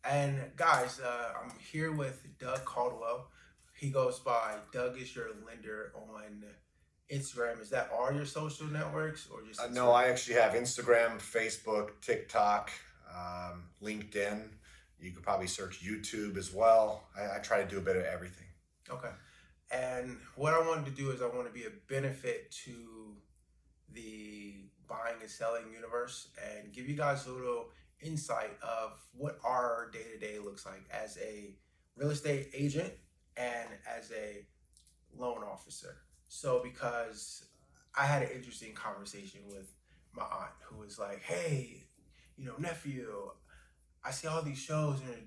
And guys, I'm here with Doug Caldwell. He goes by Doug is your lender on Instagram. Is that all your social networks or just No, Instagram? I actually have Instagram, Facebook, TikTok, LinkedIn. You could probably search YouTube as well. I try to do a bit of everything. Okay. And what I wanted to do is I want to be a benefit to the buying and selling universe and give you guys a little insight of what our day to day looks like as a real estate agent and as a loan officer. So because I had an interesting conversation with my aunt who was like, "Hey, nephew, I see all these shows and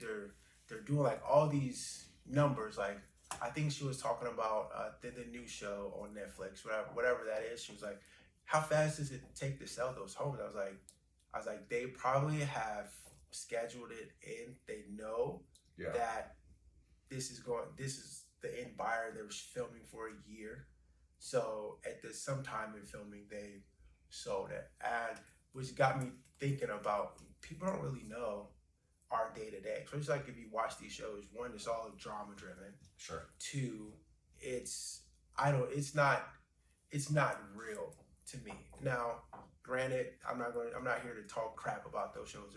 they're doing like all these numbers. Like I think she was talking about the new show on Netflix, whatever that is. She was like, how fast does it take to sell those homes? I was like, they probably have scheduled it in. They know Yeah. that this is the end buyer. They were filming for a year. So at the sometime in filming they sold it. And which got me thinking about people don't really know our day to day. So it's like if you watch these shows, one, it's all drama driven. Sure. Two, it's I don't it's not real to me. Now, granted, I'm not here to talk crap about those shows.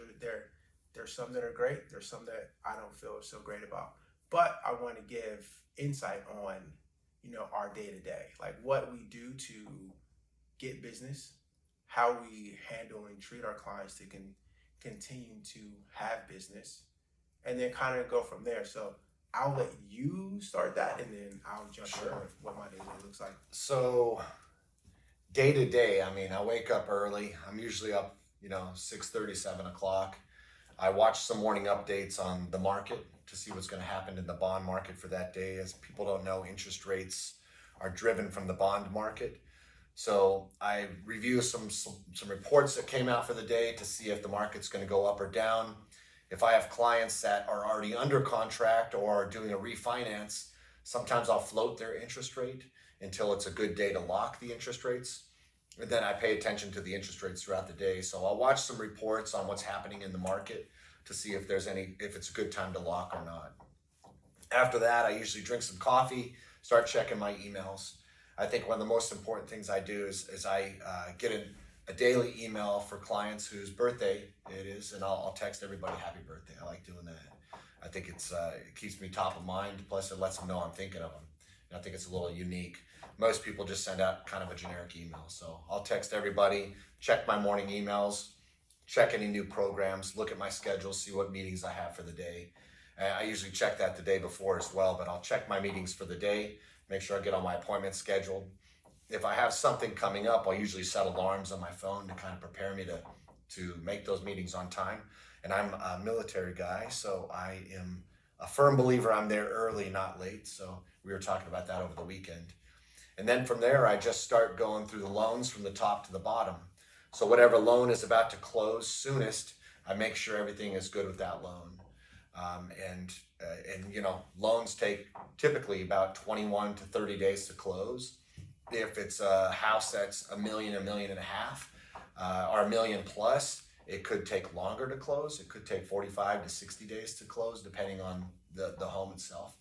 There's some that are great. There's some that I don't feel so great about. But I want to give insight on, our day to day, like what we do to get business, how we handle and treat our clients to continue to have business, and then kind of go from there. So I'll let you start that, and then I'll jump in Sure. with what my day to day looks like. So day to day, I mean, I wake up early. I'm usually up, 6:30, 7 o'clock. I watch some morning updates on the market to see what's going to happen in the bond market for that day. As people don't know, interest rates are driven from the bond market. So I review some reports that came out for the day to see if the market's going to go up or down. If I have clients that are already under contract or doing a refinance, sometimes I'll float their interest rate until it's a good day to lock the interest rates. And then I pay attention to the interest rates throughout the day. So I'll watch some reports on what's happening in the market to see if it's a good time to lock or not. After that, I usually drink some coffee, start checking my emails. I think one of the most important things I do is I get a daily email for clients whose birthday it is, and I'll text everybody happy birthday. I like doing that. I think it keeps me top of mind. Plus, it lets them know I'm thinking of them. And I think it's a little unique. Most people just send out kind of a generic email. So I'll text everybody, check my morning emails, check any new programs, look at my schedule, see what meetings I have for the day. I usually check that the day before as well, but I'll check my meetings for the day, make sure I get all my appointments scheduled. If I have something coming up, I'll usually set alarms on my phone to kind of prepare me to make those meetings on time. And I'm a military guy, so I am a firm believer I'm there early, not late. So we were talking about that over the weekend. And then from there, I just start going through the loans from the top to the bottom. So whatever loan is about to close soonest, I make sure everything is good with that loan. And loans take typically about 21 to 30 days to close. If it's a house that's a million and a half, or a million plus, it could take longer to close. It could take 45 to 60 days to close, depending on the home itself.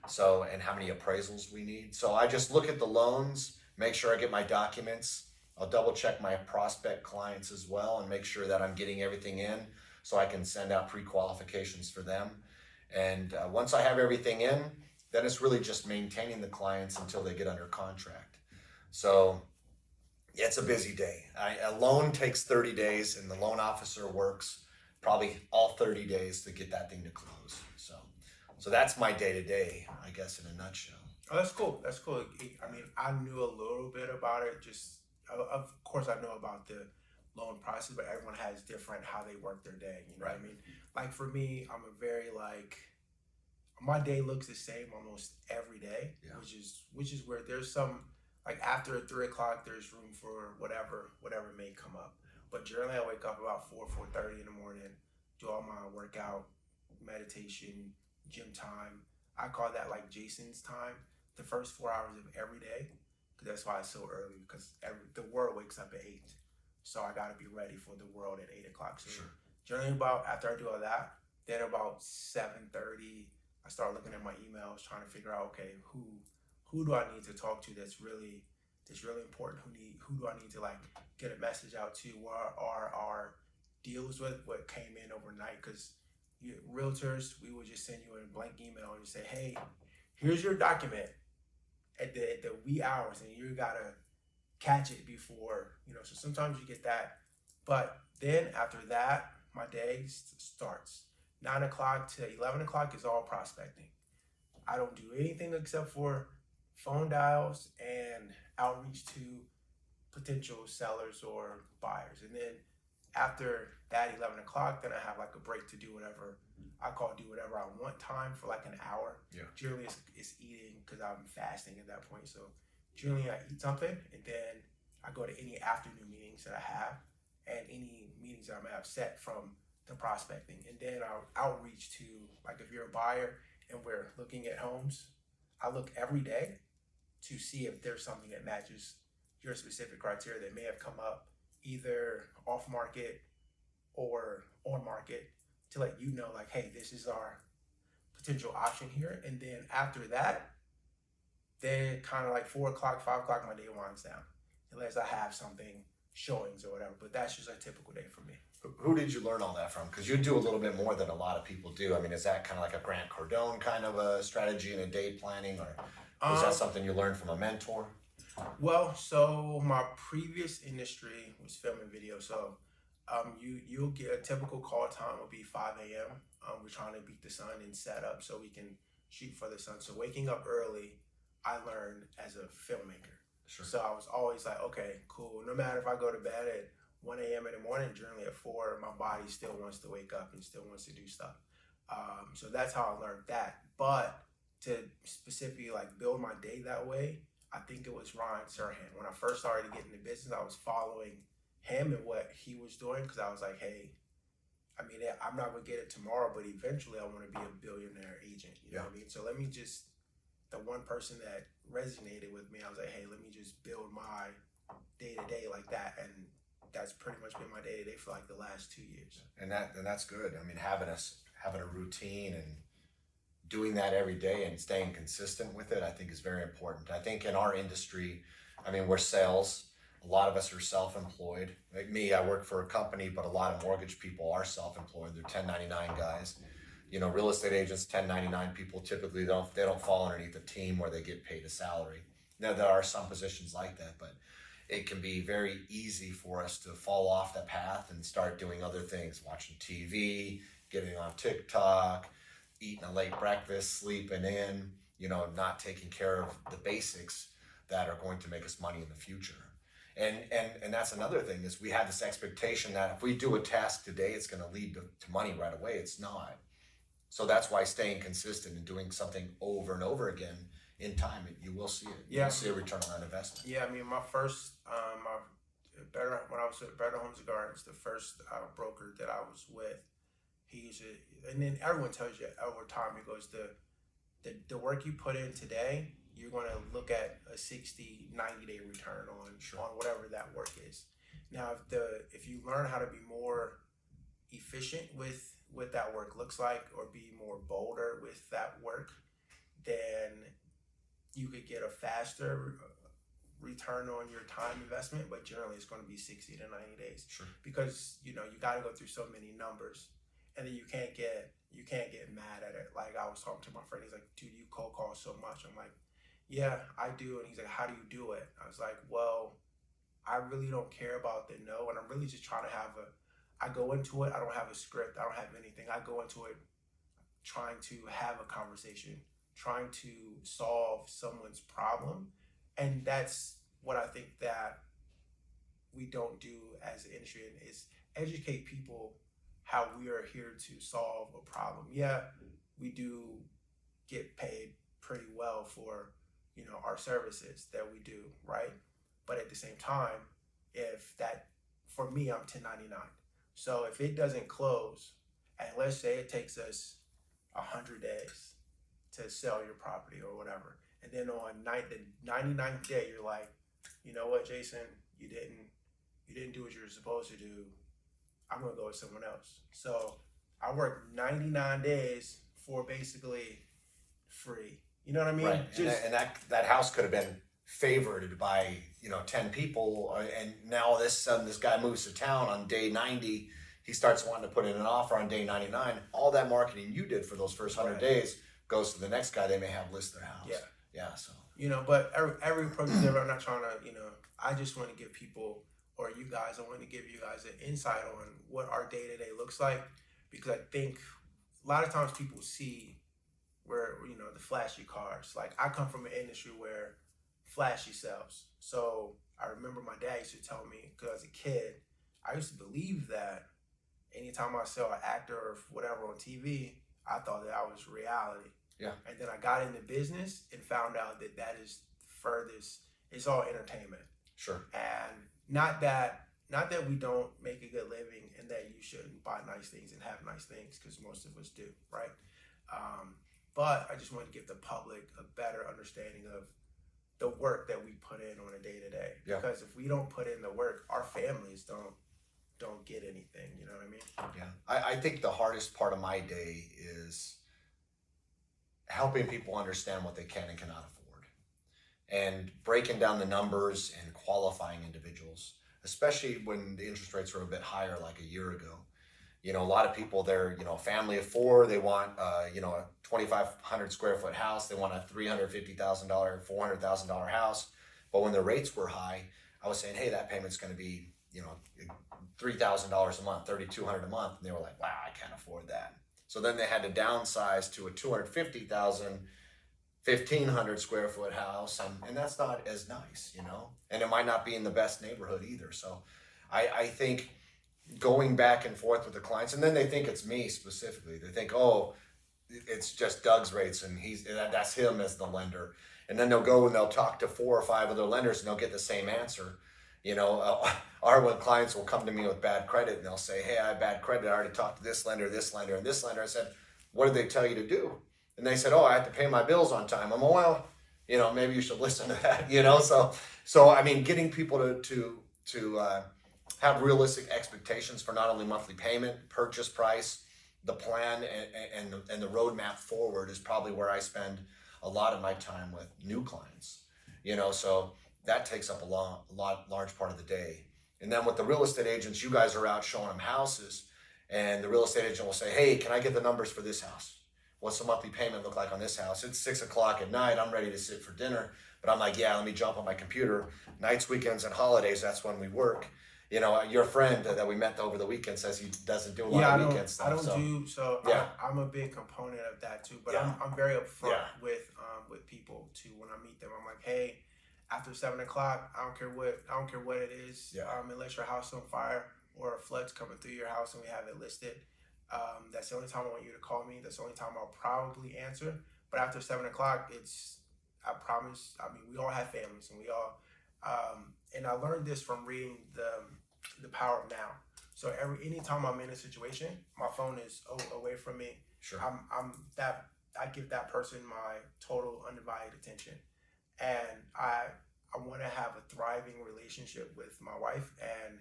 So, and how many appraisals we need. So I just look at the loans, make sure I get my documents. I'll double check my prospect clients as well and make sure that I'm getting everything in so I can send out pre-qualifications for them. And once I have everything in, then it's really just maintaining the clients until they get under contract. So it's a busy day. A loan takes 30 days, and the loan officer works probably all 30 days to get that thing to close. So that's my day to day, I guess, in a nutshell. Oh, that's cool. That's cool. I mean, I knew a little bit about it. Just, of course, I know about the loan process, but everyone has different how they work their day. You know what Right. I mean? Like for me, I'm a very like my day looks the same almost every day, Yeah. which is where there's some like after 3 o'clock, there's room for whatever may come up. But generally, I wake up about 4:30 in the morning, do all my workout, meditation, gym time. I call that like Jason's time, the first 4 hours of every day, because that's why it's so early. Because the world wakes up at 8, so I got to be ready for the world at 8 o'clock. So Sure. generally, about after I do all that, Then about 7:30, I start looking at my emails, trying to figure out, okay, who do I need to talk to that's really important? Who do I need to like get a message out to? What are our deals with what came in overnight? Because realtors, we would just send you a blank email and just say, hey, here's your document at the wee hours, and you gotta catch it before, so sometimes you get that. But then after that, my day starts. 9 o'clock to 11 o'clock is all prospecting. I don't do anything except for phone dials and outreach to potential sellers or buyers. And then after that 11 o'clock, then I have like a break to do whatever I call do whatever I want time for like an hour. Yeah. Generally, it's eating because I'm fasting at that point. So generally, I eat something and then I go to any afternoon meetings that I have and any meetings that I may have set from the prospecting. And then I'll outreach to, like, if you're a buyer and we're looking at homes, I look every day to see if there's something that matches your specific criteria that may have come up either off market or on market to let you know, like, hey, this is our potential option here. And then after that, then kind of like 4 o'clock, 5 o'clock, my day winds down, unless I have something showings or whatever. But that's just a typical day for me. Who did you learn all that from? Because you do a little bit more than a lot of people do. I mean, is that kind of like a Grant Cardone kind of a strategy in a day planning, or was that something you learned from a mentor? Well, so my previous industry was film and video. So you'll get a typical call time will be 5 a.m. We're trying to beat the sun and set up so we can shoot for the sun. So waking up early, I learned as a filmmaker. Sure. So I was always like, okay, cool. No matter if I go to bed at 1 a.m. in the morning, generally at 4, my body still wants to wake up and still wants to do stuff. So that's how I learned that. But to specifically like build my day that way, I think it was Ryan Serhant. When I first started getting into business, I was following him and what he was doing because I was like, hey, I mean, I'm not gonna get it tomorrow, but eventually I want to be a billionaire agent. You know what I mean? So let me just, the one person that resonated with me, I was like, hey, let me just build my day to day like that, and that's pretty much been my day to day for like the last 2 years. And that's good. I mean, having a routine and doing that every day and staying consistent with it, I think is very important. I think in our industry, I mean, we're sales. A lot of us are self-employed. Like me, I work for a company, but a lot of mortgage people are self-employed. They're 1099 guys. You know, real estate agents, 1099 people typically don't fall underneath a team where they get paid a salary. Now there are some positions like that, but it can be very easy for us to fall off the path and start doing other things, watching TV, getting on TikTok, eating a late breakfast, sleeping in, not taking care of the basics that are going to make us money in the future. And that's another thing is we have this expectation that if we do a task today, it's going to lead to money right away. It's not. So that's why staying consistent and doing something over and over again in time, you will see it. You'll see a return on that investment. Yeah, I mean, my first, when I was at Better Homes and Gardens, the first broker that I was with, and then everyone tells you over time, it goes, the work you put in today, you're going to look at a 60, 90-day return on whatever that work is. Now, if you learn how to be more efficient with what that work looks like or be more bolder with that work, then you could get a faster return on your time investment, but generally it's going to be 60 to 90 days. Sure. Because you got to go through so many numbers, and then you can't get mad at it. Like I was talking to my friend, he's like, dude, you cold call so much. I'm like, yeah, I do. And he's like, how do you do it? I was like, well, I really don't care about the no, and I'm really just trying to I go into it, I don't have a script, I don't have anything. I go into it trying to have a conversation, trying to solve someone's problem. And that's what I think that we don't do as an industry, is educate people how we are here to solve a problem. Yeah, we do get paid pretty well for, our services that we do, right? But at the same time, for me, I'm 1099. So if it doesn't close, and let's say it takes us 100 days to sell your property or whatever, and then on the 99th day, you're like, you know what, Jason, you didn't do what you were supposed to do. I'm gonna go with someone else. So I work 99 days for basically free. You know what I Right, mean? and Just that house could have been favored by 10 people, and now all of this sudden this guy moves to town on day 90. He starts wanting to put in an offer on day 99. All that marketing you did for those first 100 right. days goes to the next guy they may have list their Yeah. house. Yeah, so But every approach is different. I'm not trying to, I just want to give people, or you guys, I want to give you guys an insight on what our day to day looks like, because I think a lot of times people see where, the flashy cars. Like, I come from an industry where flashy sells. So I remember my dad used to tell me, because as a kid, I used to believe that anytime I saw an actor or whatever on TV, I thought that was reality. yeah, And then I got into business and found out that that is furthest. It's all entertainment, sure. and not that we don't make a good living and that you shouldn't buy nice things and have nice things, because most of us do, right? Um, but I just want to give the public a better understanding of the work that we put in on a day to day. Yeah. Because if we don't put in the work, our families don't get anything. You know what I mean? Yeah, I think the hardest part of my day is helping people understand what they can and cannot afford, and breaking down the numbers and qualifying individuals, especially when the interest rates were a bit higher like a year ago. A lot of people, they're, a family of four, they want, a 2,500 square foot house. They want a $350,000, $400,000 house. But when the rates were high, I was saying, hey, that payment's going to be, $3,000 a month, $3,200 a month. And they were like, wow, I can't afford that. So then they had to downsize to a 250,000, 1,500 square foot house. And that's not as nice. And it might not be in the best neighborhood either. So I think going back and forth with the clients, and then they think it's me specifically. They think, oh, it's just Doug's rates, and that's him as the lender. And then they'll go and they'll talk to 4 or 5 other lenders, and they'll get the same answer. Or when clients will come to me with bad credit, and they'll say, hey, I have bad credit. I already talked to this lender, and this lender. I said, what did they tell you to do? And they said, oh, I have to pay my bills on time. I'm like, well, maybe you should listen to that. So I mean, getting people to have realistic expectations for not only monthly payment, purchase price, the plan, and the roadmap forward is probably where I spend a lot of my time with new clients. So that takes up a large part of the day. And then with the real estate agents, you guys are out showing them houses, and the real estate agent will say, hey, can I get the numbers for this house? What's the monthly payment look like on this house? It's 6 o'clock at night. I'm ready to sit for dinner. But I'm like, yeah, let me jump on my computer. Nights, weekends, and holidays, that's when we work. Your friend that we met over the weekend says he doesn't do a lot of weekend stuff. I don't do so. Yeah. I'm a big component of that too. But Yeah. I'm very upfront Yeah. with people too. When I meet them, I'm like, hey, after 7 o'clock, I don't care what it is. Yeah. Unless your house is on fire or a flood's coming through your house and we have it listed. That's the only time I want you to call me. That's the only time I'll probably answer. But after 7 o'clock, I promise. I mean, we all have families, and we all. And I learned this from reading the Power of Now. So anytime I'm in a situation, my phone is away from me. Sure. I give that person my total undivided attention, and I want to have a thriving relationship with my wife. And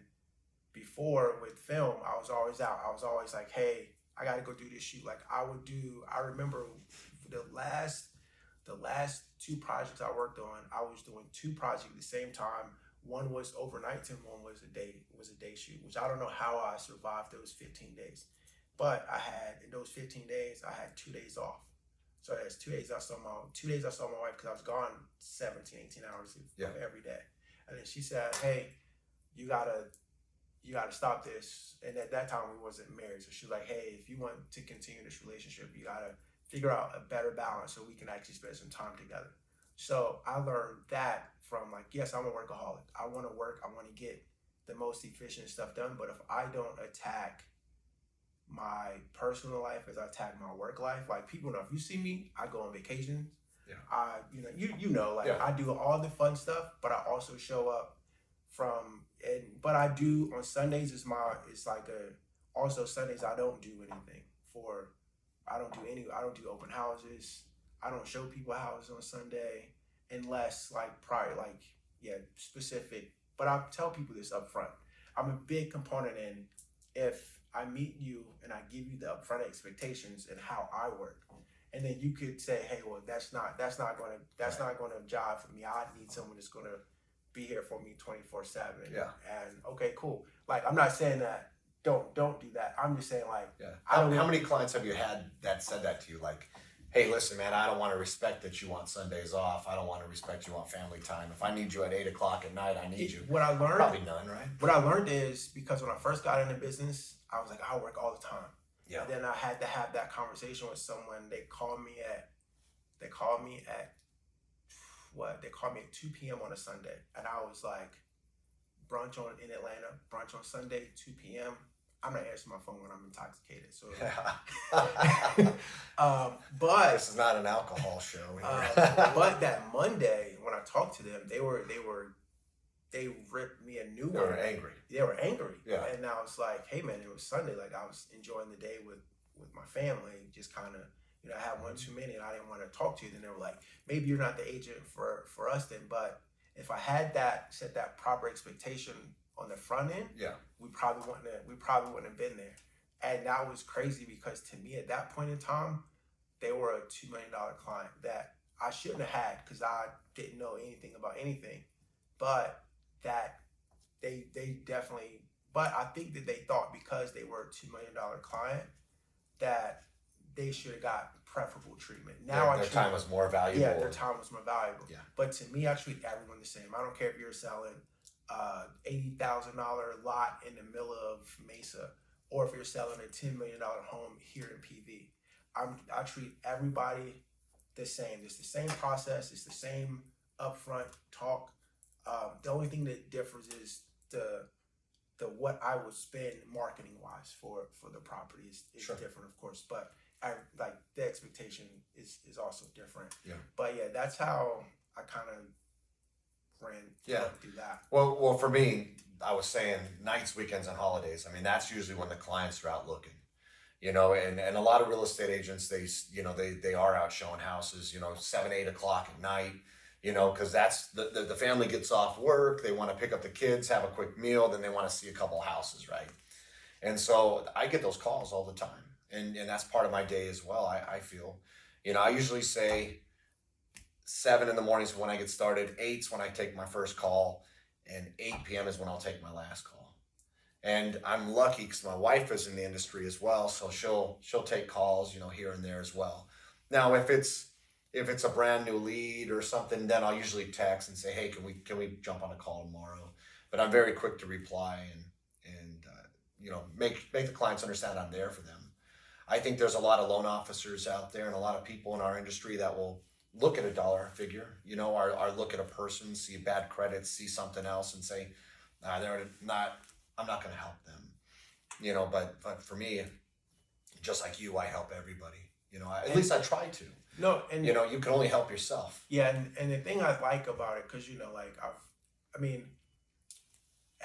before with film, I was always out. I was always like, hey, I got to go do this shoot. Like I remember the last 2 projects I worked on, I was doing 2 projects at the same time. One was overnight and one was a day shoot, which I don't know how I survived those 15 days. But in those 15 days, I had 2 days off. So that's 2 days I saw my wife, because I was gone 17, 18 hours of every day. And then she said, hey, you gotta stop this. And at that time we wasn't married. So she was like, hey, if you want to continue this relationship, you gotta figure out a better balance so we can actually spend some time together. So I learned that from, like, yes, I'm a workaholic. I want to work. I want to get the most efficient stuff done. But if I don't attack my personal life as I attack my work life, like, people know, if you see me, I go on vacations. Yeah. I do all the fun stuff, but I also show up but I do on Sundays also Sundays I don't do anything I don't do open houses. I don't show people houses on Sunday unless specific. But I tell people this up front. I'm a big component in, if I meet you and I give you the upfront expectations and how I work. And then you could say, hey, well, that's Right. not gonna jive for me. I need someone that's gonna be here for me 24/7. Yeah. And okay, cool. Like I'm not saying that don't do that. I'm just saying like Yeah. I don't How want many clients have you had that said that to you? Like, hey, listen, man, I don't want to respect that you want Sundays off. I don't want to respect you want family time. If I need you at 8 o'clock at night, I need you. what I learned. Probably none, right? What I learned is because when I first got into business, I was like, I work all the time. Yeah. And then I had to have that conversation with someone. They called me at what? They called me at 2 p.m. on a Sunday. And I was like, brunch on in Atlanta, brunch on Sunday, 2 p.m. I'm not answering my phone when I'm intoxicated. So but This is not an alcohol show but that Monday when I talked to them, they ripped me a new They one. were angry. They were angry. Yeah. And I was like, hey man, it was Sunday. Like I was enjoying the day with my family, just kind of, I had one too many and I didn't want to talk to you. Then they were like, maybe you're not the agent for us then. But if I had set that proper expectation on the front end, Yeah. we probably wouldn't have been there. And that was crazy because to me at that point in time, they were a $2 million client that I shouldn't have had because I didn't know anything about anything. But that they definitely, but I think that they thought because they were a $2 million client that they should have got preferable treatment. Now Their time was more valuable. yeah, their time was more valuable. Yeah. But to me, I treat everyone the same. I don't care if you're selling $80,000 lot in the middle of Mesa, or if you're selling a $10 million home here in PV. I treat everybody the same. It's the same process. It's the same upfront talk. The only thing that differs is the what I would spend marketing wise for the property is Sure. different, of course. But I like the expectation is also different. Yeah. But yeah, that's how I kind of ran through that. Well, for me, I was saying nights, weekends, and holidays. I mean, that's usually when the clients are out looking. And a lot of real estate agents, they are out showing houses, 7, 8 o'clock at night, because that's the family gets off work. They want to pick up the kids, have a quick meal, then they want to see a couple houses, right? And so I get those calls all the time. And that's part of my day as well. I feel, I usually say 7 in the morning is when I get started. 8's when I take my first call, and 8 p.m. is when I'll take my last call. And I'm lucky because my wife is in the industry as well, so she'll take calls, here and there as well. Now, if it's a brand new lead or something, then I'll usually text and say, hey, can we jump on a call tomorrow? But I'm very quick to reply and make the clients understand I'm there for them. I think there's a lot of loan officers out there and a lot of people in our industry that will look at a dollar figure, or look at a person, see bad credits, see something else, and say, I'm not going to help them. But for me, just like you, I help everybody. At least I try to. No, and you can only help yourself. yeah, and the thing I like about it, because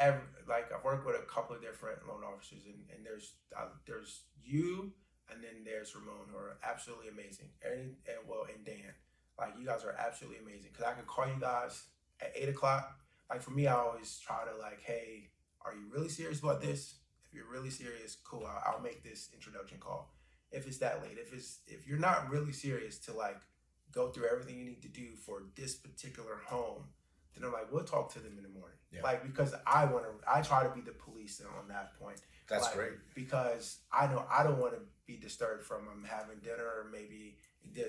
I've worked with a couple of different loan officers, and there's you, and then there's Ramon, who are absolutely amazing, and Dan, like you guys are absolutely amazing. Because I could call you guys at 8 o'clock. Like for me, I always try to like, hey, are you really serious about this? If you're really serious, cool, I'll make this introduction call. If it's that late, if you're not really serious to like go through everything you need to do for this particular home, then I'm like, we'll talk to them in the morning. Yeah. Like, because I try to be the police on that point. That's like, great. Because I know I don't want to be disturbed from having dinner, or maybe,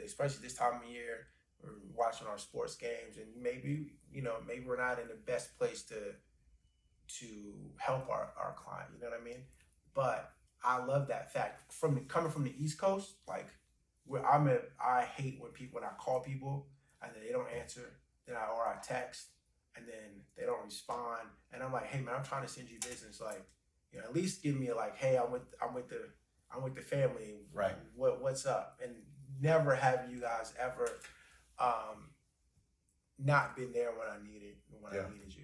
especially this time of year, we're watching our sports games, and maybe we're not in the best place to help our client. You know what I mean? But I love that fact coming from the East Coast, like where I hate when I call people and then they don't answer, or I text and then they don't respond, and I'm like, hey man, I'm trying to send you business, like, at least give me a like, hey, I'm with the family, right? What's up? And never have you guys ever not been there when I needed you.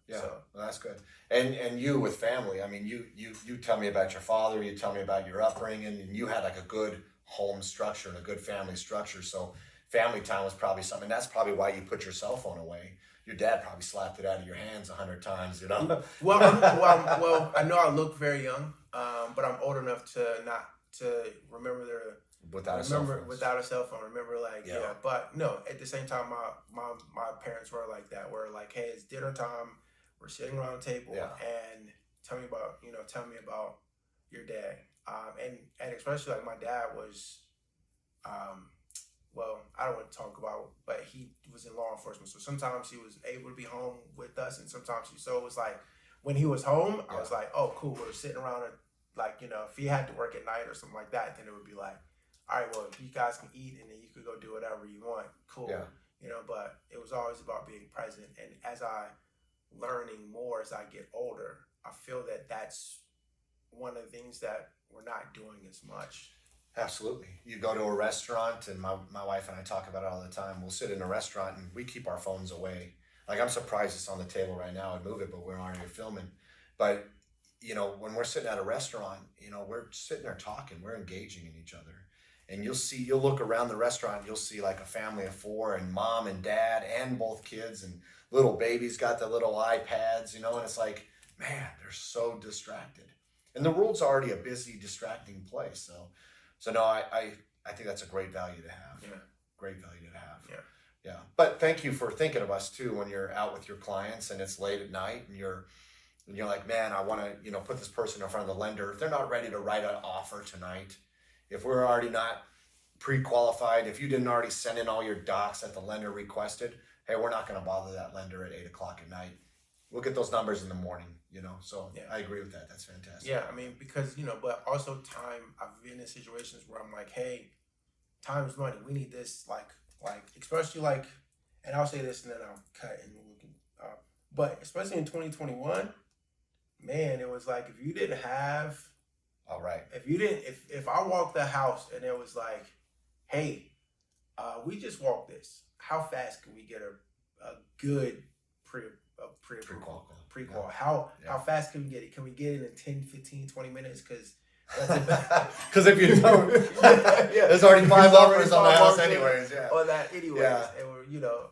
Yeah, so. Well, that's good. And you with family, I mean, you tell me about your father, you tell me about your upbringing, and you had like a good home structure and a good family structure. So family time was probably something. That's probably why you put your cell phone away. Your dad probably slapped it out of your hands 100 times, you know. I know I look very young, but I'm old enough to not to remember Without a cell remember phone. without a cell phone. Remember, like, Yeah, yeah, but no. At the same time, my parents were like that. Were like, hey, it's dinner time. We're sitting around the table, yeah, and tell me about your dad. And especially like my dad was, um, well, I don't want to talk about, but he was in law enforcement. So sometimes he was able to be home with us, and sometimes so it was like when he was home, I yeah, was like, oh, cool, we're sitting around, and like, if he had to work at night or something like that, then it would be like, all right, well, you guys can eat, and then you could go do whatever you want, cool, yeah. But it was always about being present, and as I learning more as I get older, I feel that that's one of the things that we're not doing as much. Absolutely. You go to a restaurant, and my wife and I talk about it all the time. We'll sit in a restaurant and we keep our phones away. Like, I'm surprised it's on the table right now. I'd move it, but we're already filming. But, when we're sitting at a restaurant, we're sitting there talking, we're engaging in each other. And you'll look around the restaurant, you'll see like a family of four, and mom and dad and both kids, and little babies got the little iPads, and it's like, man, they're so distracted. And the world's already a busy, distracting place. So no, I think that's a great value to have. Yeah, Great value to have. yeah, Yeah. But thank you for thinking of us too when you're out with your clients and it's late at night, and you're like, man, I want to, put this person in front of the lender. If they're not ready to write an offer tonight, if we're already not pre-qualified, if you didn't already send in all your docs that the lender requested, hey, we're not going to bother that lender at 8 o'clock at night. We'll get those numbers in the morning, So yeah. I agree with that. That's fantastic. Yeah, I mean, because but also time. I've been in situations where I'm like, hey, time is money. We need this, like especially like, and I'll say this and then I'll cut and we can. But especially in 2021, man, it was like if you didn't have, All right. if you didn't, if I walked the house and it was like, hey, we just walked this. How fast can we get a good pre pre Pre-qual. prequel? Yeah. How Yeah. fast can we get it? Can we get it in 10, 15, 20 minutes? Because that's it. Because if you don't, Yeah, there's already five there's already offers on the five house offers anyways. Yeah. on that anyways. Yeah. And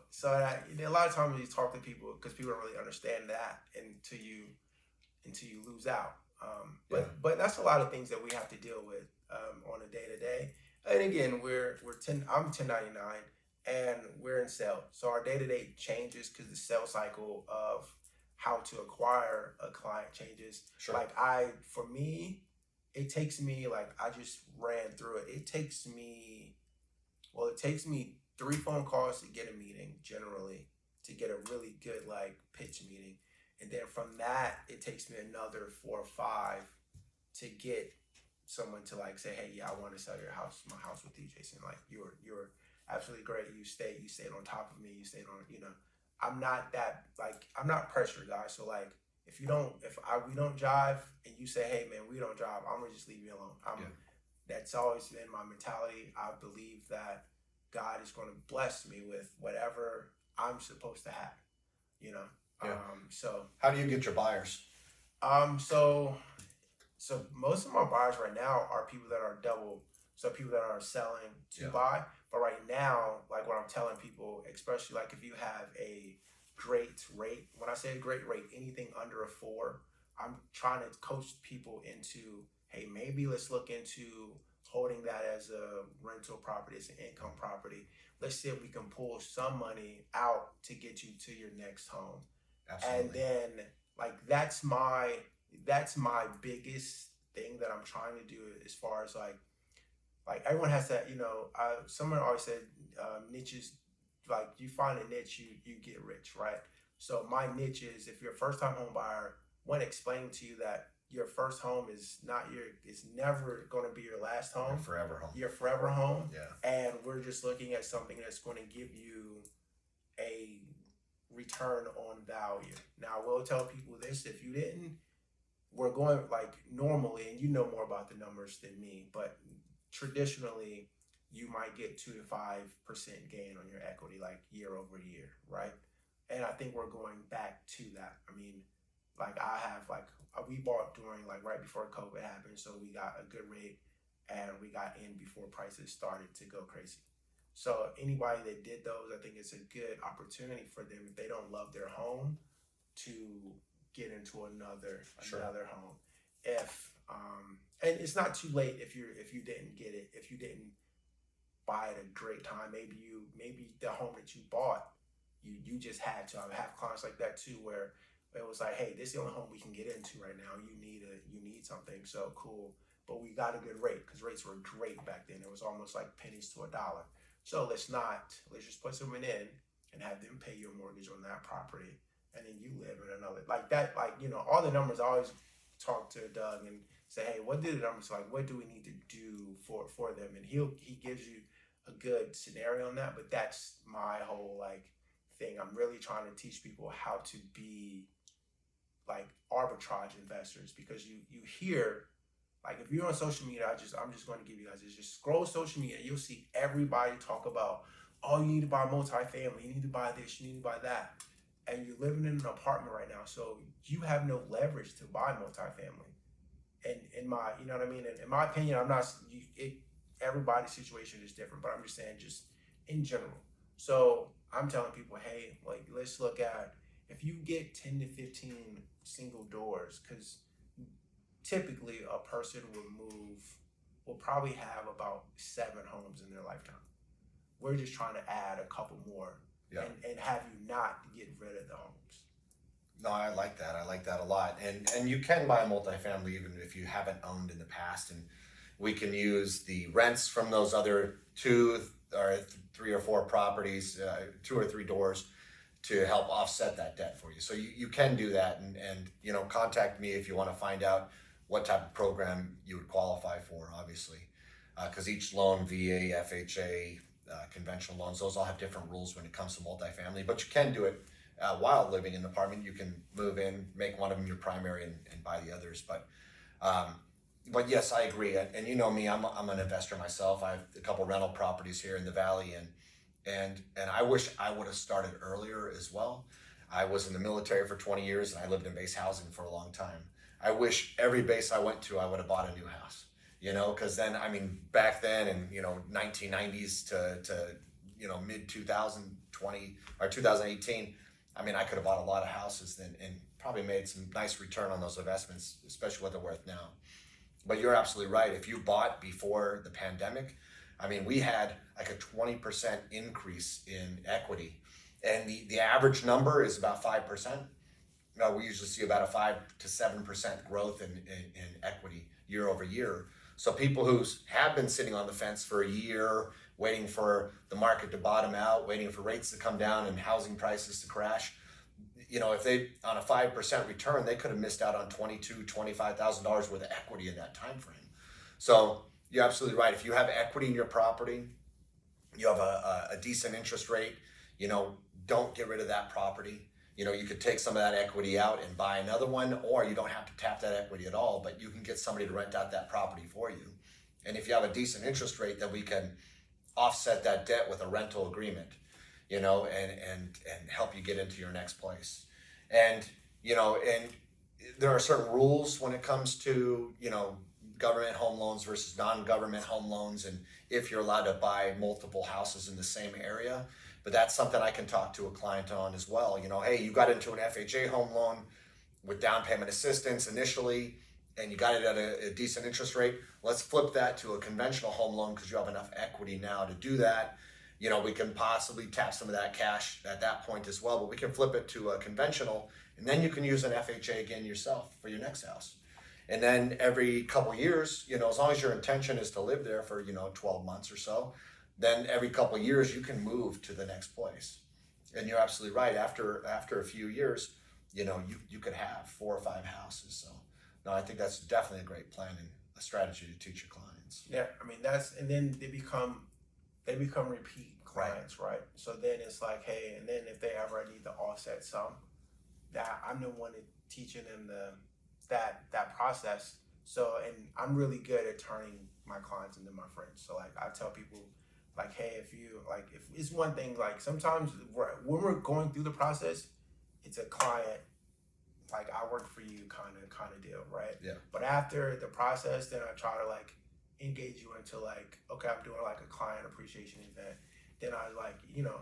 so a lot of times you talk to people because people don't really understand that until you lose out. But that's a lot of things that we have to deal with on a day to day. And again, I'm 1099 and we're in sales. So our day to day changes because the sales cycle of how to acquire a client changes. Sure. Like for me, it takes me, like I just ran through it. It takes me 3 phone calls to get a meeting generally, to get a really good like pitch meeting. And then from that, it takes me another 4 or 5 to get someone to like say, hey, yeah, I want to sell my house with you, Jason. Like you're absolutely great. You stayed on top of me. You stayed on, I'm not that, like, I'm not pressure guy. So like, we don't jive and you say, hey man, we don't jive, I'm gonna just leave you alone. Yeah. That's always been my mentality. I believe that God is going to bless me with whatever I'm supposed to have, Yeah. So How do you get your buyers? so most of my buyers right now are people that are people that are selling to Yeah. buy. But right now, like what I'm telling people, especially like if you have a great rate, when I say a great rate, anything under a 4, I'm trying to coach people into, hey, maybe let's look into holding that as a rental property, as an income property. Let's see if we can pull some money out to get you to your next home. Absolutely. And then like that's my biggest thing that I'm trying to do as far as like everyone has that, someone always said niches, like you find a niche, you get rich, right? So my niche is, if you're a first time home buyer, one, explain to you that your first home is never going to be your last home. Your forever home. Yeah. And we're just looking at something that's going to give you a return on value. Now, we'll tell people this, if you didn't, we're going like normally, and you know more about the numbers than me, but traditionally you might get 2 to 5% gain on your equity, like year over year, right? And I think we're going back to that. I mean, like I have we bought during like right before COVID happened, so we got a good rate and we got in before prices started to go crazy. So anybody that did those, I think it's a good opportunity for them if they don't love their home to get into Sure. another home. If and it's not too late if you didn't get it, if you didn't buy at a great time. Maybe the home that you bought, you just had to. I have clients like that too, where it was like, hey, this is the only home we can get into right now. You need something, so cool. But we got a good rate because rates were great back then. It was almost like pennies to a dollar. So let's just put someone in and have them pay your mortgage on that property, and then you live in another like that. Like all the numbers. I always talk to Doug and say, hey, what do the numbers like? What do we need to do for them? And he gives you a good scenario on that. But that's my whole like thing. I'm really trying to teach people how to be like arbitrage investors because you hear like if you're on social media, I'm just going to give you guys this. Just scroll social media, you'll see everybody talk about, oh, you need to buy multifamily, you need to buy this, you need to buy that, and you're living in an apartment right now, so you have no leverage to buy multifamily. And in my, you know what I mean. In my opinion, I'm not. Everybody's situation is different, but I'm just saying, just in general. So I'm telling people, hey, like let's look at if you get 10 to 15 single doors, because typically a person will probably have about 7 homes in their lifetime. We're just trying to add a couple more, Yeah. and have you not get rid of the homes. No, I like that. I like that a lot. And you can buy a multifamily even if you haven't owned in the past, and we can use the rents from those other two or three or four properties, two or three doors, to help offset that debt for you. So you can do that, and contact me if you want to find out what type of program you would qualify for, obviously, because each loan, VA, FHA, conventional loans, those all have different rules when it comes to multifamily. But you can do it while living in an apartment. You can move in, make one of them your primary, and buy the others. But yes, I agree. And you know me, I'm an investor myself. I have a couple rental properties here in the valley, and I wish I would have started earlier as well. I was in the military for 20 years and I lived in base housing for a long time. I wish every base I went to, I would have bought a new house, because then, I mean, back then in, 1990s to mid 2020 or 2018, I mean, I could have bought a lot of houses then and probably made some nice return on those investments, especially what they're worth now. But you're absolutely right. If you bought before the pandemic, I mean, we had like a 20% increase in equity, and the average number is about 5%. We usually see about a 5 to 7% growth in equity year over year. So people who have been sitting on the fence for a year, waiting for the market to bottom out, waiting for rates to come down and housing prices to crash, if they on a 5% return, they could have missed out on $22,000 to $25,000 worth of equity in that time frame. So you're absolutely right. If you have equity in your property, you have a decent interest rate, don't get rid of that property. You could take some of that equity out and buy another one, or you don't have to tap that equity at all, but you can get somebody to rent out that property for you. And if you have a decent interest rate, then we can offset that debt with a rental agreement, and help you get into your next place. And and there are certain rules when it comes to government home loans versus non-government home loans, and if you're allowed to buy multiple houses in the same area. But that's something I can talk to a client on as well. Hey, you got into an FHA home loan with down payment assistance initially, and you got it at a decent interest rate. Let's flip that to a conventional home loan because you have enough equity now to do that. We can possibly tap some of that cash at that point as well, but we can flip it to a conventional, and then you can use an FHA again yourself for your next house. And then every couple years, as long as your intention is to live there for 12 months or so, then every couple years you can move to the next place. And you're absolutely right. After a few years, you could have 4 or 5 houses. So no, I think that's definitely a great plan and a strategy to teach your clients. Yeah, I mean and then they become repeat clients, right? So then it's like, hey, and then if they ever need to offset some, that I'm the one teaching them that process. So, and I'm really good at turning my clients into my friends. So like I tell people, like, hey, if it's one thing, like sometimes when we're going through the process, it's a client, like I work for you kind of deal, right? Yeah. But after the process, then I try to like engage you into like, okay, I'm doing like a client appreciation event, then I like,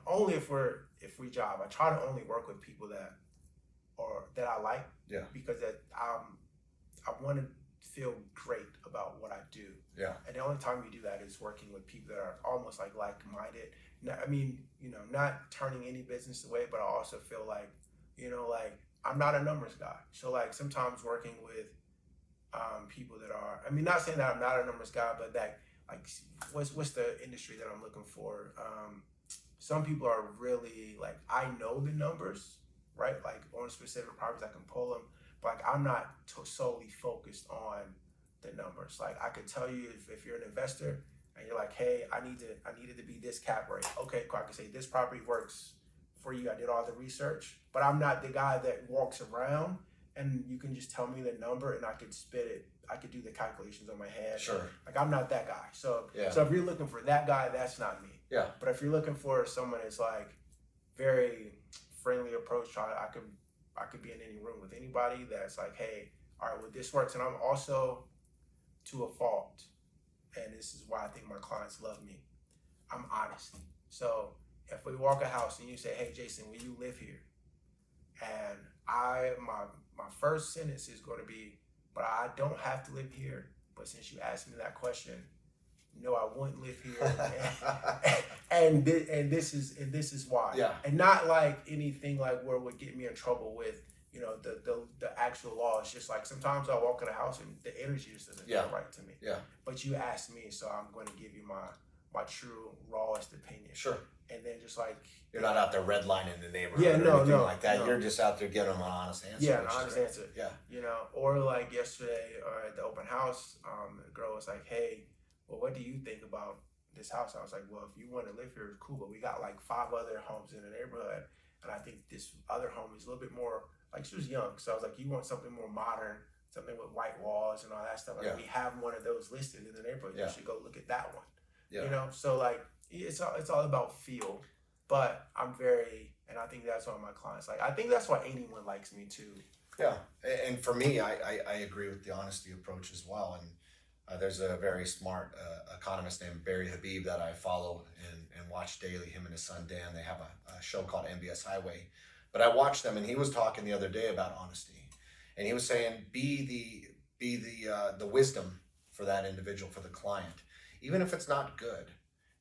only if we job. I try to only work with people that I like, Yeah. because I want to feel great about what I do. Yeah. And the only time you do that is working with people that are almost like-minded. I mean, not turning any business away, but I also feel like, like I'm not a numbers guy. So like sometimes working with people that are, I mean, not saying that I'm not a numbers guy, but that like what's the industry that I'm looking for? Some people are really like, I know the numbers, right? Like on specific properties, I can pull them, but like I'm not solely focused on the numbers. Like I could tell you if you're an investor and you're like, hey, I needed to be this cap rate. Okay, cool. I can say this property works for you. I did all the research, but I'm not the guy that walks around and you can just tell me the number and I could spit it. I could do the calculations on my head. Sure. Like I'm not that guy. So Yeah. so if you're looking for that guy, that's not me. Yeah. But if you're looking for someone that's like very friendly approach, I could be in any room with anybody that's like, hey, all right, well this works. And I'm also, to a fault, and this is why I think my clients love me, I'm honest. So if we walk a house and you say, hey Jason, will you live here? And my first sentence is going to be, but I don't have to live here. But since you asked me that question, no, I wouldn't live here, and this is why. Yeah. And not like anything like where it would get me in trouble with the actual law. It's just like sometimes I walk in a house and the energy just doesn't feel right to me. Yeah. But you asked me, so I'm going to give you my true rawest opinion. Sure. And then just like you're not out there redlining the neighborhood or anything like that. No. You're just out there giving them an honest answer. Yeah, an honest answer. Yeah. Or like yesterday at the open house, the girl was like, hey, well, what do you think about this house? I was like, well, if you want to live here, it's cool, but we got like 5 other homes in the neighborhood, and I think this other home is a little bit more, like, she was young, so I was like, you want something more modern, something with white walls and all that stuff. Like, we have one of those listed in the neighborhood. You should go look at that one. Yeah. So like, it's all about feel, but and I think that's why my clients like. I think that's why anyone likes me too. Yeah, and for me, I agree with the honesty approach as well. And there's a very smart economist named Barry Habib that I follow and watch daily. Him and his son Dan, they have a show called MBS Highway. But I watched them, and he was talking the other day about honesty, and he was saying be the wisdom for that individual, for the client, even if it's not good.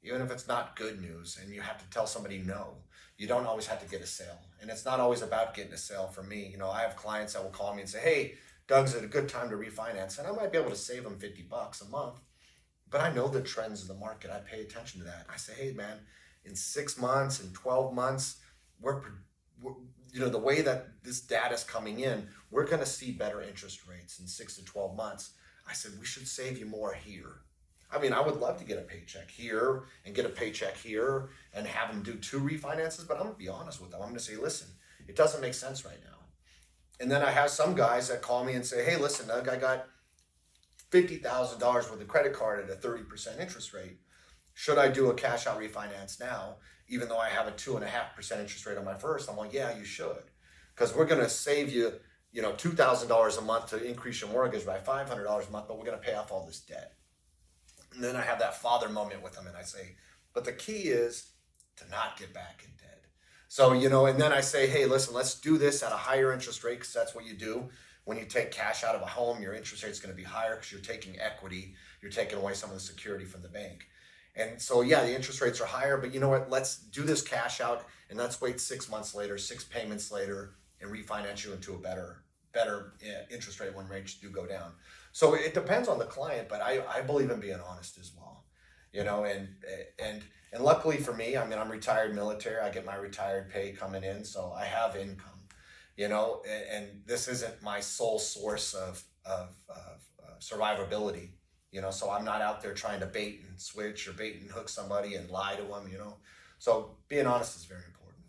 Even if it's not good news and you have to tell somebody no, you don't always have to get a sale. And it's not always about getting a sale for me. I have clients that will call me and say, hey, Doug's at a good time to refinance. And I might be able to save them $50 a month. But I know the trends in the market. I pay attention to that. I say, hey, man, in 6 months, in 12 months, we're the way that this data is coming in, we're going to see better interest rates in 6 to 12 months. I said, we should save you more here. I mean, I would love to get a paycheck here and get a paycheck here and have them do 2 refinances, but I'm going to be honest with them. I'm going to say, listen, it doesn't make sense right now. And then I have some guys that call me and say, hey, listen, Doug, I got $50,000 worth of credit card at a 30% interest rate. Should I do a cash out refinance now, even though I have a 2.5% interest rate on my first? I'm like, yeah, you should. Because we're going to save you, $2,000 a month to increase your mortgage by $500 a month, but we're going to pay off all this debt. And then I have that father moment with them and I say, but the key is to not get back in debt. So, and then I say, hey, listen, let's do this at a higher interest rate, because that's what you do. When you take cash out of a home, your interest rate is going to be higher because you're taking equity. You're taking away some of the security from the bank. And so, yeah, the interest rates are higher, but you know what? Let's do this cash out and let's wait 6 months later, 6 payments later, and refinance you into a better interest rate when rates do go down. So it depends on the client, but I believe in being honest as well, and luckily for me, I mean, I'm retired military. I get my retired pay coming in, so I have income, and this isn't my sole source of survivability, so I'm not out there trying to bait and switch or bait and hook somebody and lie to them, so being honest is very important.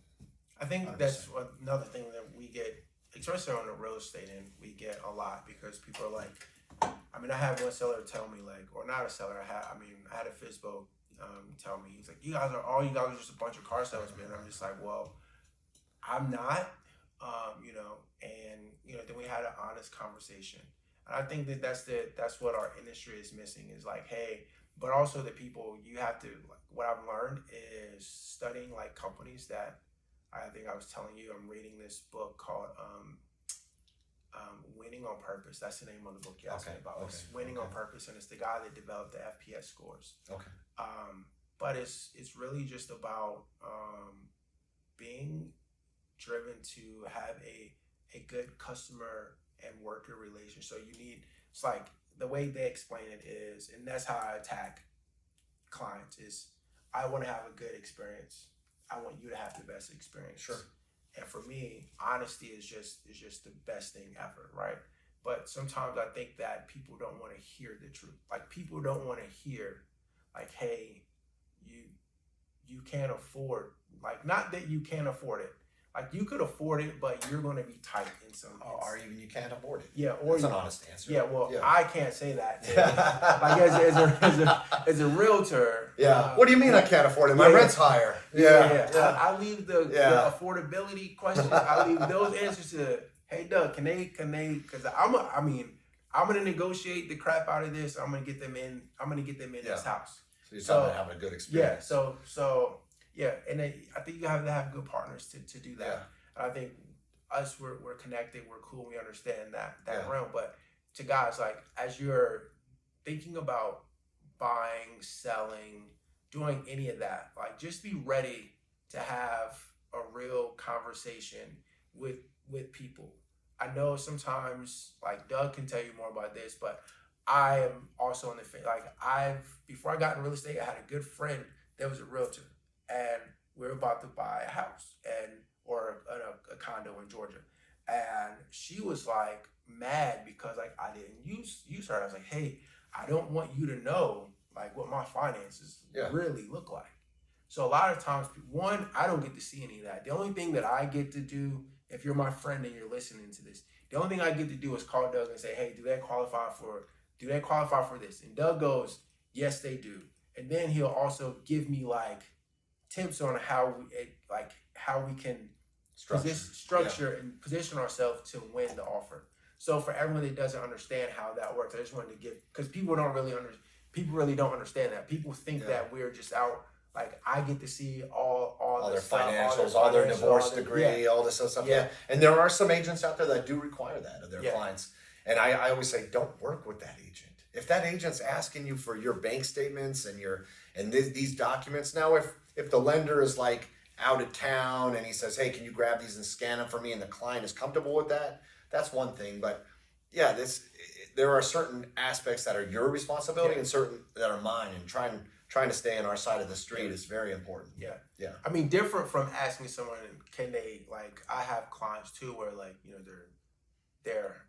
I think 100%. That's another thing that we get, especially on the real estate end, we get a lot because people are like, I mean, I had one seller tell me or not a seller, I had a FISBO tell me, he's like, you guys are just a bunch of car salesmen. I'm just like, well, I'm not, and then we had an honest conversation. And I think that's what our industry is missing is like, hey, but also the people, you have to, like, what I've learned is studying like companies that I think I was telling you, I'm reading this book called Winning on Purpose. That's the name of the book you asked me about. It's Winning on Purpose, and it's the guy that developed the FPS scores. Okay. But it's really just about being driven to have a good customer and worker relation. So you need, it's like the way they explain it is, and that's how I attack clients is, I want to have a good experience. I want you to have the best experience. Sure. And for me, honesty is just the best thing ever, right? But sometimes I think that people don't want to hear the truth. Like people don't want to hear, like, hey, you can't afford, like, not that you can't afford it. Like you could afford it, but you're going to be tight in some. Or even you can't afford it. Yeah, or that's an honest answer. Yeah, well, I can't say that. Like as a realtor. Yeah. What do you mean I can't afford it? My rent's higher. Yeah. I leave the affordability questions. I leave those answers to, hey, Doug, can they? Because I'm gonna negotiate the crap out of this. I'm gonna get them in this house. So you're talking about having a good experience. Yeah. So yeah, and then I think you have to have good partners to do that. Yeah. And I think us, we're connected, we're cool, we understand that realm. But to guys, like as you're thinking about buying, selling, doing any of that, like just be ready to have a real conversation with people. I know sometimes, like Doug can tell you more about this, but I am also in the like before I got in real estate, I had a good friend that was a realtor, and we were about to buy a house or a condo in Georgia, and she was like mad because like I didn't use her. I was like, hey, I don't want you to know like what my finances really look like. So a lot of times, one, I don't get to see any of that. The only thing that I get to do, if you're my friend and you're listening to this, the only thing I get to do is call Doug and say, hey, do they qualify for this? And Doug goes, yes, they do. And then he'll also give me like tips on how we can structure and position ourselves to win the offer. So for everyone that doesn't understand how that works, I just wanted to give, because people really don't understand that. People think that we're just out, like I get to see all their stuff, financials, all their divorce degree, all this other stuff. Yeah. And there are some agents out there that do require that of their clients. And I always say, don't work with that agent. If that agent's asking you for your bank statements and these documents, now if the lender is like out of town and he says, hey, can you grab these and scan them for me, and the client is comfortable with that, that's one thing. But yeah, there are certain aspects that are your responsibility and certain that are mine, and trying to stay on our side of the street is very important. Yeah. I mean, different from asking someone, can they, like, I have clients too where like, you know, they're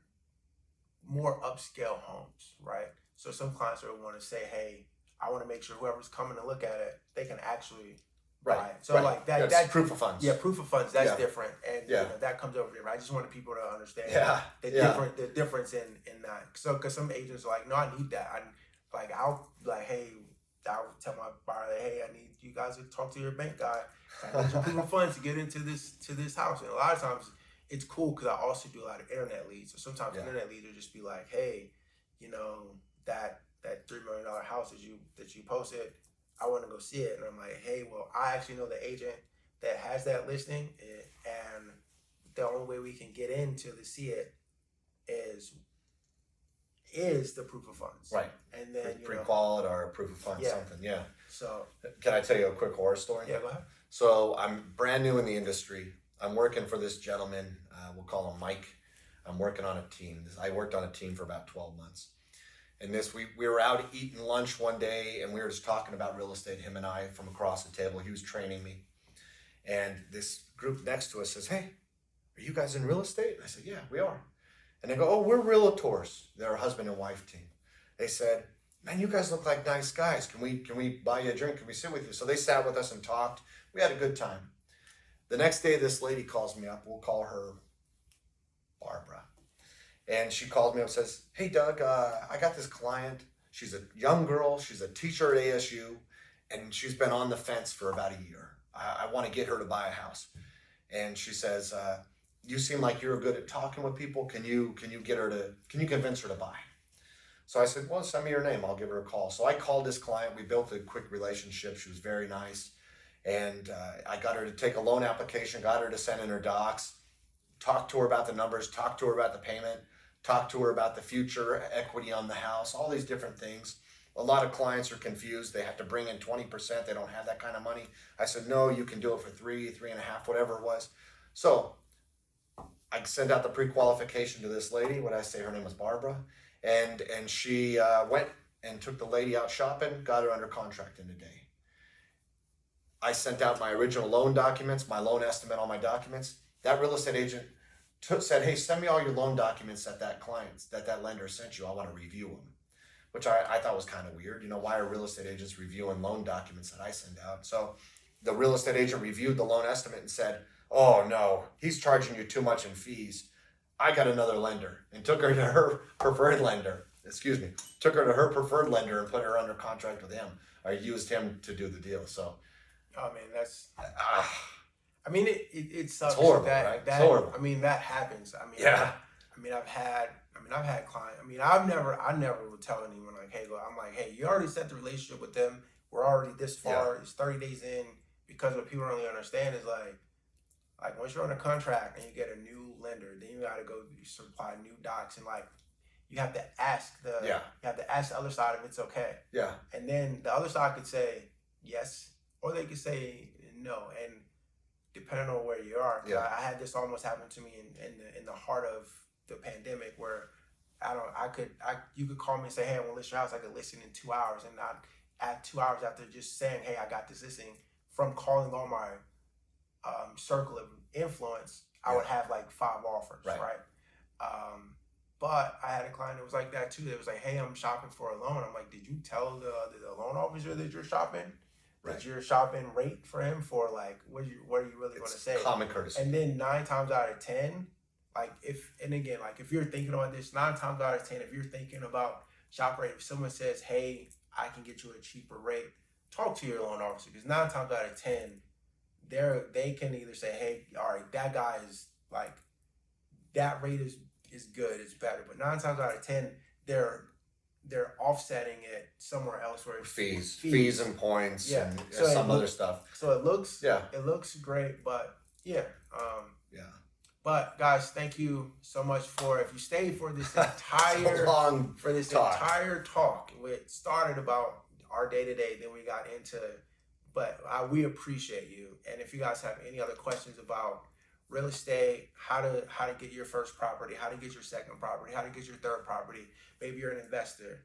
more upscale homes, right? So some clients will want to say, hey, I want to make sure whoever's coming to look at it, they can actually buy it. So like that's proof of funds. Yeah, proof of funds, that's different. And you know, that comes over different. I just wanted people to understand the difference in that. So because some agents are like, no, I need that. I'll tell my buyer that, hey, I need you guys to talk to your bank guy. I need some proof of funds to get into this house. And a lot of times it's cool because I also do a lot of internet leads. So sometimes internet leads will just be like, hey, you know, that $3 million house that you posted, I want to go see it. And I'm like, hey, well, I actually know the agent that has that listing, and the only way we can get in to see it is the proof of funds. Right. And then pre-qualified or proof of funds, something. Yeah. So can I tell you a quick horror story? Yeah, go ahead. So I'm brand new in the industry. I'm working for this gentleman. We'll call him Mike. I'm working on a team. I worked on a team for about 12 months. And we were out eating lunch one day, and we were just talking about real estate, him and I, from across the table. He was training me. And this group next to us says, hey, are you guys in real estate? And I said, yeah, we are. And they go, oh, we're realtors. They're a husband and wife team. They said, man, you guys look like nice guys. Can we buy you a drink? Can we sit with you? So they sat with us and talked. We had a good time. The next day, this lady calls me up. We'll call her Barbara. And she called me up and says, hey, Doug, I got this client. She's a young girl. She's a teacher at ASU, and she's been on the fence for about a year. I want to get her to buy a house. And she says, you seem like you're good at talking with people. Can you convince her to buy? So I said, well, send me your name. I'll give her a call. So I called this client. We built a quick relationship. She was very nice. And I got her to take a loan application, got her to send in her docs, talked to her about the numbers, talked to her about the payment, talked to her about the future equity on the house, all these different things. A lot of clients are confused. They have to bring in 20%. They don't have that kind of money. I said, no, you can do it for 3.5, whatever it was. So I sent out the pre-qualification to this lady. What I say, her name was Barbara, and she went and took the lady out shopping, got her under contract in a day. I sent out my original loan documents, my loan estimate, all my documents. That real estate agent said, hey, send me all your loan documents that lender sent you. I want to review them, which I thought was kind of weird. You know, why are real estate agents reviewing loan documents that I send out? So the real estate agent reviewed the loan estimate and said, oh no, he's charging you too much in fees. I got another lender, and took her to her preferred lender. Took her to her preferred lender and put her under contract with him. I used him to do the deal. So, Oh man, that's. uh, I mean, it sucks it's horrible, that right? that It's horrible. I mean that happens. Yeah. I've had clients. I never would tell anyone like, hey, look, I'm like, hey, you already set the relationship with them. We're already this far. It's 30 days in. Because what people don't really understand is like once you're on a contract and you get a new lender, then you got to go supply new docs, and like you have to ask Yeah. the other side if it's okay, Yeah. and then the other side could say yes, or they could say no, and depending on where you are. 'Cause Yeah. I had this almost happen to me in the heart of the pandemic, where you could call me and say, hey, I want to list your house. I could list it in 2 hours, and not at 2 hours after just saying, hey, I got this listing, from calling all my circle of influence, I would have like 5 offers, Right. right? But I had a client that was like that too. That was like, hey, I'm shopping for a loan. I'm like, did you tell the loan officer that you're shopping? Right. That you're shopping rate for him for, like, what are you really going to say? Common courtesy. And then 9 times out of 10, like if you're thinking on this, 9 times out of 10, if you're thinking about shop rate, if someone says, hey, I can get you a cheaper rate, talk to your loan officer, because 9 times out of 10, they can either say, hey, all right, that guy is like, that rate is good, it's better. But 9 times out of 10, they're offsetting it somewhere else where it's fees and points, Yeah. and So some other stuff. So it looks Yeah. great, but yeah. Yeah. But guys, thank you so much if you stayed for this entire Long talk. entire talk. It started about our day to day, then we got into, but we appreciate you. And if you guys have any other questions about real estate, how to get your first property, how to get your second property, how to get your third property, maybe you're an investor,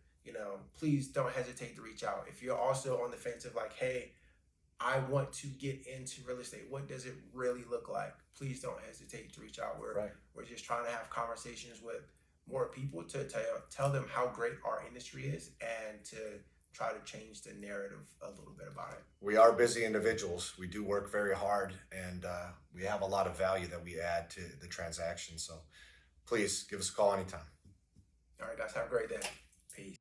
please don't hesitate to reach out. If you're also on the fence of like, hey, I want to get into real estate, what does it really look like? Please don't hesitate to reach out. We're just trying to have conversations with more people to tell them how great our industry is, and to try to change the narrative a little bit about it. We are busy individuals. We do work very hard, and we have a lot of value that we add to the transaction. So please give us a call anytime. All right, guys, have a great day. Peace.